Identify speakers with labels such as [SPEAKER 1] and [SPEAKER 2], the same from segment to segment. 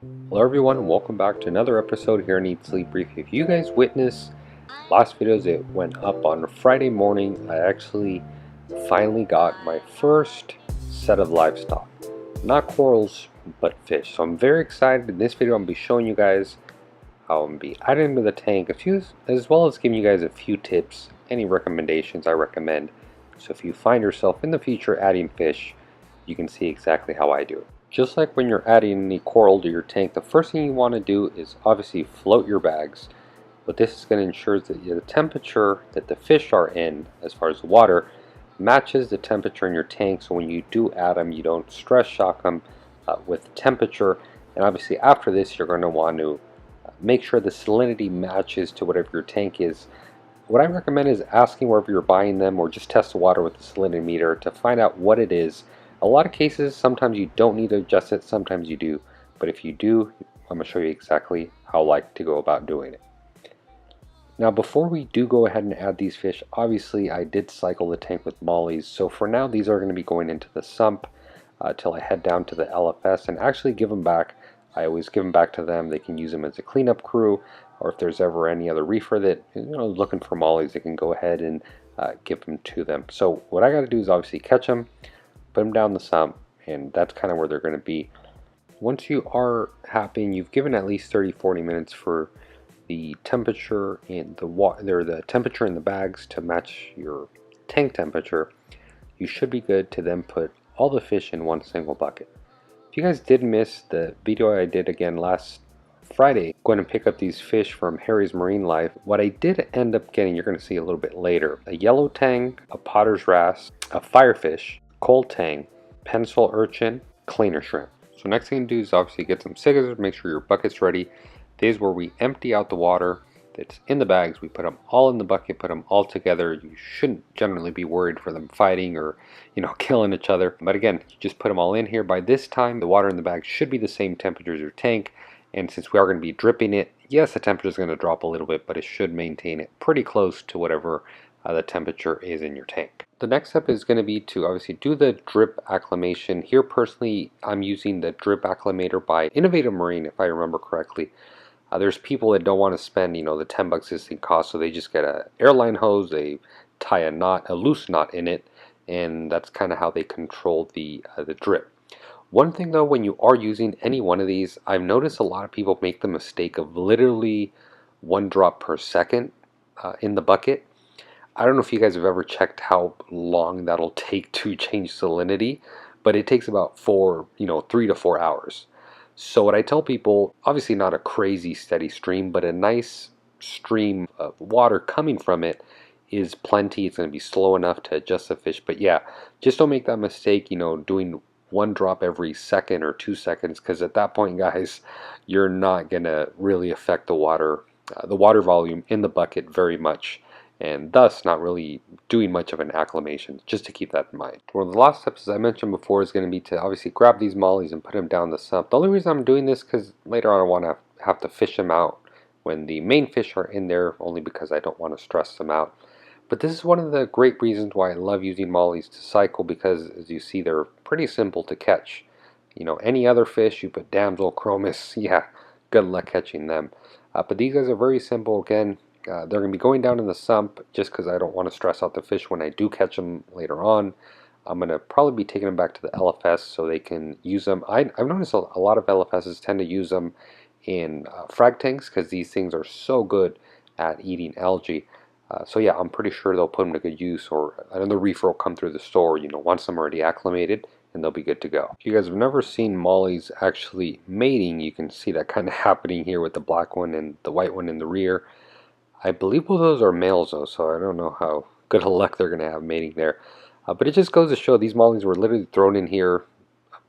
[SPEAKER 1] Hello everyone and welcome back to another episode here in Eat Sleep Brief. If you guys witnessed last videos, it went up on Friday morning. I actually finally got my first set of livestock. Not corals, but fish. So I'm very excited. In this video I'm going to be showing you guys how I'm going to be adding to the tank, as well as giving you guys a few tips, any recommendations I recommend. So if you find yourself in the future adding fish, you can see exactly how I do it. Just like when you're adding any coral to your tank, the first thing you want to do is obviously float your bags. What this is going to ensure that the temperature that the fish are in, as far as the water, matches the temperature in your tank, so when you do add them, you don't stress shock them with temperature. And obviously after this, you're going to want to make sure the salinity matches to whatever your tank is. What I recommend is asking wherever you're buying them, or just test the water with the salinity meter to find out what it is. A lot of cases, sometimes you don't need to adjust it, sometimes you do. But if you do, I'm going to show you exactly how I like to go about doing it. Now before we do go ahead and add these fish, obviously I did cycle the tank with mollies. So for now these are going to be going into the sump till I head down to the LFS and actually give them back. I always give them back to them. They can use them as a cleanup crew, or if there's ever any other reefer that is looking for mollies, they can go ahead and give them to them. So what I got to do is obviously catch them, put them down the sump, and that's kind of where they're going to be. Once you are happy and you've given at least 30-40 minutes for the temperature in the temperature in the bags to match your tank temperature, you should be good to then put all the fish in one single bucket. If you guys did miss the video I did again last Friday, going to pick up these fish from Harry's Marine Life, what I did end up getting, you're going to see a little bit later: a yellow tang, a potter's wrasse, a firefish, cold tang, pencil urchin, cleaner shrimp. So next thing you do is obviously get some scissors, make sure your bucket's ready. This is where we empty out the water that's in the bags. We put them all in the bucket, put them all together. You shouldn't generally be worried for them fighting or killing each other, but again, you just put them all in here. By this time the water in the bag should be the same temperature as your tank, and since we are going to be dripping it, yes, the temperature is going to drop a little bit, but it should maintain it pretty close to whatever the temperature is in your tank. The next step is going to be to obviously do the drip acclimation. Here personally I'm using the drip acclimator by Innovative Marine, if I remember correctly. There's people that don't want to spend the 10 bucks this thing costs, so they just get a airline hose, they tie a loose knot in it, and that's kind of how they control the drip. One thing though, when you are using any one of these, I've noticed a lot of people make the mistake of literally 1 drop per second in the bucket. I don't know if you guys have ever checked how long that'll take to change salinity, but it takes about 3 to 4 hours. So what I tell people, obviously not a crazy steady stream, but a nice stream of water coming from it is plenty. It's going to be slow enough to adjust the fish. But yeah, just don't make that mistake, doing 1 drop every second or 2 seconds, because at that point, guys, you're not going to really affect the water volume in the bucket very much, and thus not really doing much of an acclimation, just to keep that in mind. One of the last steps, as I mentioned before, is going to be to obviously grab these mollies and put them down the sump. The only reason I'm doing this because later on I want to have to fish them out when the main fish are in there, only because I don't want to stress them out. But this is one of the great reasons why I love using mollies to cycle, because as you see, they're pretty simple to catch. Any other fish, you put damsel, chromis, yeah, good luck catching them. But these guys are very simple. Again, they're going to be going down in the sump just because I don't want to stress out the fish when I do catch them later on. I'm going to probably be taking them back to the LFS so they can use them. I've noticed a lot of LFSs tend to use them in frag tanks because these things are so good at eating algae. So yeah, I'm pretty sure they'll put them to good use, or another reefer will come through the store, once I'm already acclimated, and they'll be good to go. If you guys have never seen mollies actually mating, you can see that kind of happening here with the black one and the white one in the rear. I believe both of those are males though, so I don't know how good a luck they're going to have mating there. But it just goes to show these mollies were literally thrown in here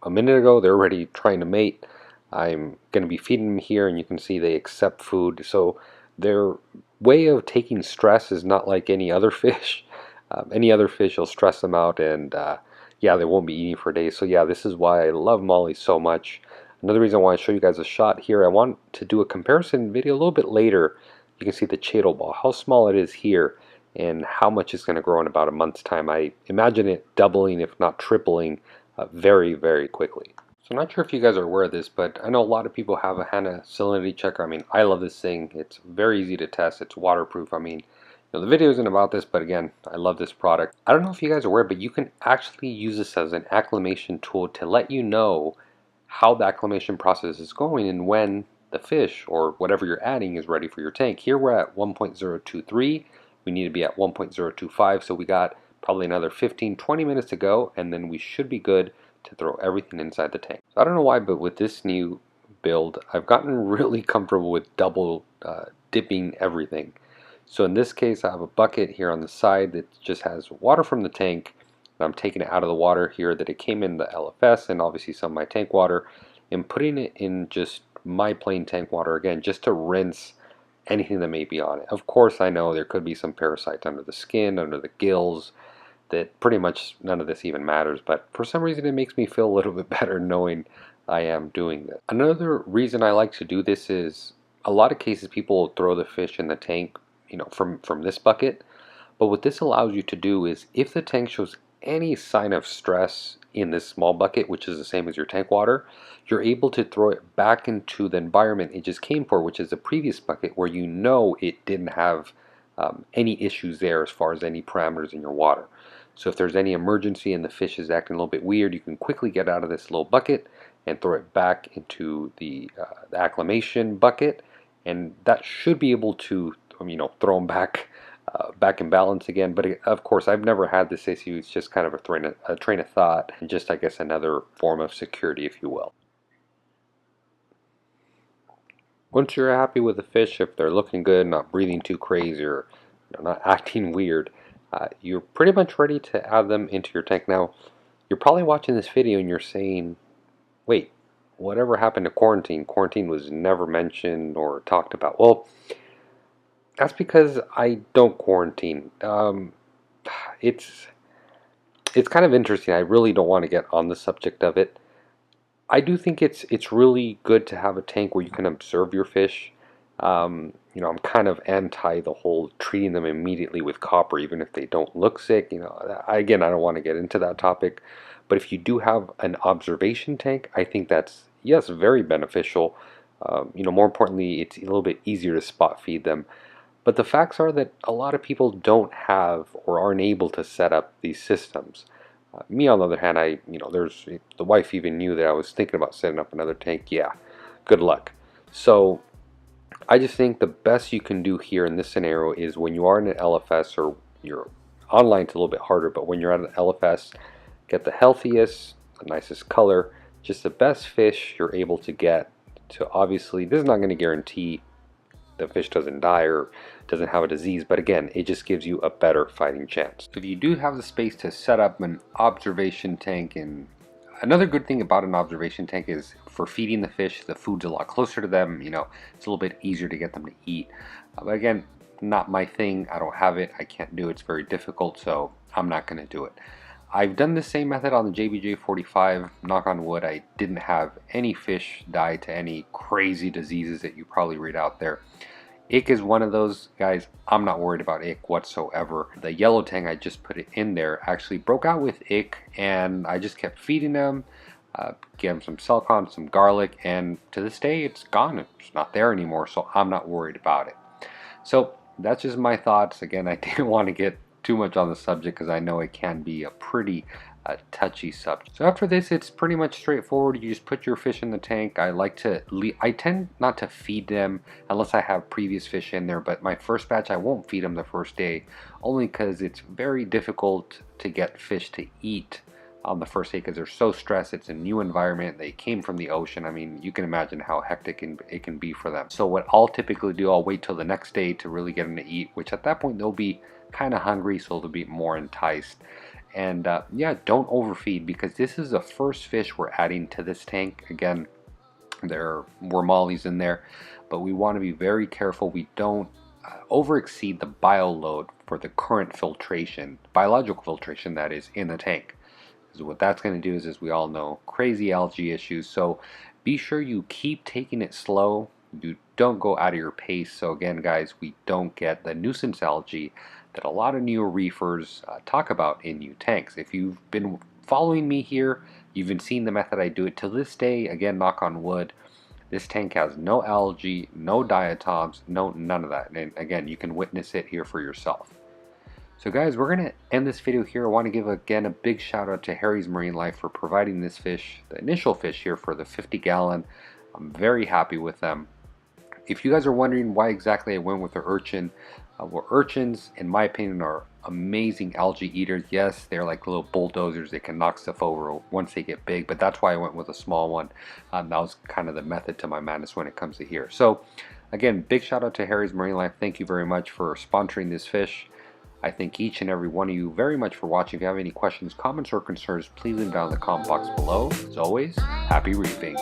[SPEAKER 1] a minute ago. They're already trying to mate. I'm going to be feeding them here, and you can see they accept food. So their way of taking stress is not like any other fish. Any other fish will stress them out, and yeah, they won't be eating for days. So yeah, this is why I love mollies so much. Another reason I want to show you guys a shot here, I want to do a comparison video a little bit later. You can see the chaetal ball, how small it is here, and how much it's going to grow in about a month's time. I imagine it doubling, if not tripling, very, very quickly. So I'm not sure if you guys are aware of this, but I know a lot of people have a HANA salinity checker. I mean, I love this thing. It's very easy to test. It's waterproof. I mean, the video isn't about this, but again, I love this product. I don't know if you guys are aware, but you can actually use this as an acclimation tool to let you know how the acclimation process is going and when the fish or whatever you're adding is ready for your tank. Here we're at 1.023. We need to be at 1.025, so we got probably another 15-20 minutes to go, and then we should be good to throw everything inside the tank. So I don't know why, but with this new build, I've gotten really comfortable with double dipping everything. So in this case, I have a bucket here on the side that just has water from the tank. I'm taking it out of the water here that it came in the LFS and obviously some of my tank water, and putting it in just my plain tank water again, just to rinse anything that may be on it. Of course, I know there could be some parasites under the skin, under the gills, that pretty much none of this even matters, but for some reason it makes me feel a little bit better knowing I am doing this. Another reason I like to do this is a lot of cases people will throw the fish in the tank, from this bucket, but what this allows you to do is if the tank shows any sign of stress in this small bucket, which is the same as your tank water, you're able to throw it back into the environment it just came for, which is the previous bucket where you know it didn't have any issues there as far as any parameters in your water. So if there's any emergency and the fish is acting a little bit weird, you can quickly get out of this little bucket and throw it back into the acclimation bucket, and that should be able to throw them back in balance again. But of course, I've never had this issue. It's just kind of a train of thought, and just, I guess, another form of security, if you will. Once you're happy with the fish, if they're looking good, not breathing too crazy, or not acting weird, you're pretty much ready to add them into your tank. Now, you're probably watching this video and you're saying, wait, whatever happened to quarantine? Quarantine was never mentioned or talked about. Well, that's because I don't quarantine. It's kind of interesting. I really don't want to get on the subject of it. I do think it's really good to have a tank where you can observe your fish. I'm kind of anti the whole treating them immediately with copper, even if they don't look sick. Again, I don't want to get into that topic, but if you do have an observation tank, I think that's, yes, very beneficial. More importantly, it's a little bit easier to spot feed them. But the facts are that a lot of people don't have or aren't able to set up these systems. Me, on the other hand, the wife even knew that I was thinking about setting up another tank. Yeah, good luck. So I just think the best you can do here in this scenario is when you are in an LFS, or you're online, it's a little bit harder, but when you're at an LFS, get the healthiest, the nicest color, just the best fish you're able to get. To obviously, this is not going to guarantee the fish doesn't die or doesn't have a disease, but again, it just gives you a better fighting chance. So if you do have the space to set up an observation tank, and another good thing about an observation tank is for feeding the fish, the food's a lot closer to them. It's a little bit easier to get them to eat. But again, not my thing. I don't have it. I can't do it. It's very difficult, so I'm not going to do it. I've done the same method on the JBJ45. Knock on wood, I didn't have any fish die to any crazy diseases that you probably read out there. Ick is one of those, guys. I'm not worried about ick whatsoever. The yellow tang, I just put it in there, actually broke out with ick, and I just kept feeding them, gave them some Celcon, some garlic, and to this day it's gone. It's not there anymore, so I'm not worried about it. So that's just my thoughts. Again, I didn't want to get too much on the subject because I know it can be a pretty touchy subject. So after this, it's pretty much straightforward. You just put your fish in the tank. I tend not to feed them unless I have previous fish in there, but my first batch I won't feed them the first day, only because it's very difficult to get fish to eat on the first day because they're so stressed. It's a new environment. They came from the ocean. I mean, you can imagine how hectic it can be for them. So what I'll typically do, I'll wait till the next day to really get them to eat, which at that point they'll be kind of hungry, so they'll be more enticed. And yeah, don't overfeed, because this is the first fish we're adding to this tank. Again, there were mollies in there, but we want to be very careful we don't overexceed the bio load for the current filtration, biological filtration that is in the tank. Because what that's going to do is, as we all know, crazy algae issues. So be sure you keep taking it slow. You don't go out of your pace. So again, guys, we don't get the nuisance algae that a lot of new reefers talk about in new tanks. If you've been following me here, You've been seeing the method I do it. To this day, again, knock on wood, this tank has no algae, no diatoms, none of that. And again, you can witness it here for yourself. So guys, we're going to end this video here. I want to give again a big shout out to Harry's Marine Life for providing this fish, the initial fish here for the 50-gallon. I'm very happy with them. If you guys are wondering why exactly I went with the urchin, well, urchins, in my opinion, are amazing algae eaters. Yes, they're like little bulldozers. They can knock stuff over once they get big, but that's why I went with a small one. That was kind of the method to my madness when it comes to here. So, again, big shout out to Harry's Marine Life. Thank you very much for sponsoring this fish. I thank each and every one of you very much for watching. If you have any questions, comments, or concerns, please leave them down in the comment box below. As always, happy reefing.